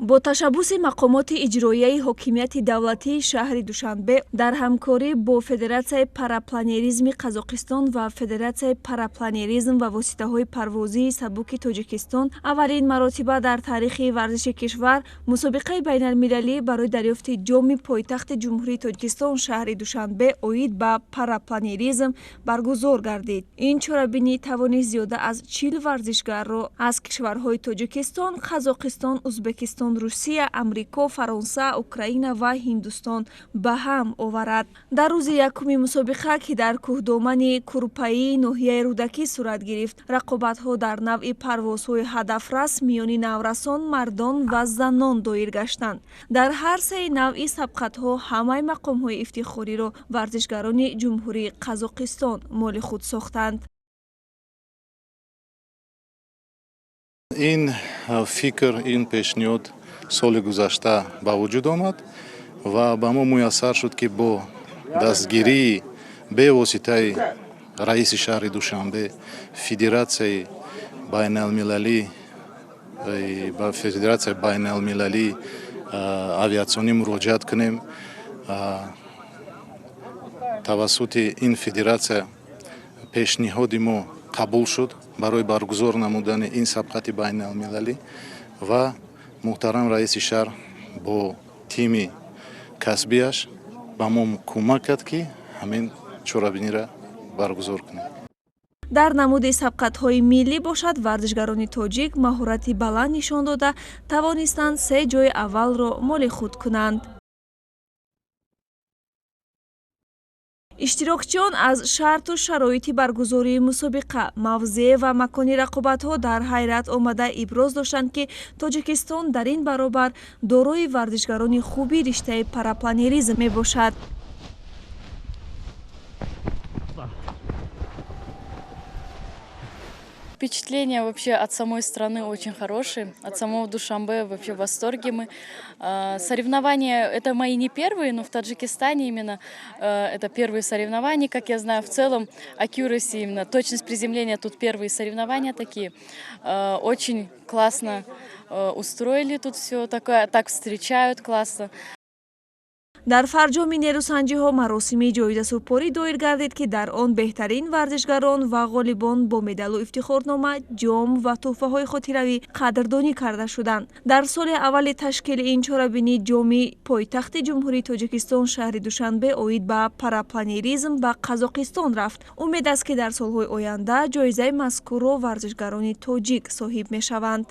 бо ташаббуси мақомоти иҷроияи ҳокимияти давлатии шаҳри Душанбе дар ҳамкорӣ бо Федератсияи парапланеризми Қазоқистон ва Федератсияи парапланеризм ва воситаҳои парвозии сабуки Тоҷикистон аввалин маротиба дар таърихи варзиши кишвар мусобиқаи байналмилалӣ барои дарёфти ҷоми пойтахти Ҷумҳурии Тоҷикистон шаҳри Душанбе оид ба парапланеризм баргузор гардид. Ин чорабинӣ тавонist зиёда аз 40 варзишгарро аз кишварҳои Тоҷикистон, Қазоқистон, Узбекистон, Русия, Амрико, Фаронса, Украина ва Ҳиндустон ба ҳам оварад. Дар рӯзи якуми мусобиқа, ки дар кӯҳдомани Курпаии ноҳияи Рӯдакӣ сурат гирифт, рақобатҳо дар навъи парвозҳои ҳадафрас миёни наврасон, мардон ва занон доир гаштанд. Дар ҳар сеи навъи сабқатҳо ҳамаи мақомҳои ифтихориро варзишгарони Ҷумҳурии Қазоқистон моли худ сохтанд. ин фикр, ин пешниҳод соли гузашта ба вуҷуд омад ва ба мо муяссар шуд, ки бо дастгирии бевоситаи раиси шаҳри Душанбе Федератсияи байналмилалии авиатсионӣ муроҷиат кунем. тавассути ин федератсия пешниҳоди мо қабул шуд барои баргузор намудани ин сабқати байналмилалӣ ва муҳтарам раиси шаҳр бо тими касбияш ба мо кӯмак кард, ки ҳамин чорабиниро баргузор кунем. Дар намуди сабқатҳои миллӣ бошад, варзишгарони тоҷик маҳорати баланд нишон дода тавонистанд 3 ҷои аввалро моли худ кунанд. иштирокчиён аз шарту шароити баргузории мусобиқа, мавзеъ ва макони рақобатҳо дар ҳайрат омада иброз доштанд, ки Тоҷикистон дар ин баробар дорои варзишгарони хуби риштаи парапланеризм мебошад. Впечатления вообще от самой страны очень хорошие, от самого Душанбе вообще в восторге мы. Соревнования это мои не первые, но в Таджикистане именно это первые соревнования, как я знаю. В целом accuracy, именно точность приземления, тут первые соревнования такие. Очень классно устроили тут все, так встречают классно. дар фарҷоми нерӯсанҷиҳо маросими ҷоизасупорӣ доир гардид, ки дар он беҳтарин варзишгарон ва ғолибон бо медалу ифтихорнома, ҷом ва тӯҳфаҳои хотиравӣ қадрдонӣ карда шуданд. Дар соли аввали ташкили ин чорабинӣ ҷоми пойтахти Ҷумҳурии Тоҷикистон шаҳри Душанбе оид ба парапланеризм ба Қазоқистон рафт. умед аст, ки дар солҳои оянда ҷоизаи мазкурро варзишгарони тоҷик соҳиб мешаванд.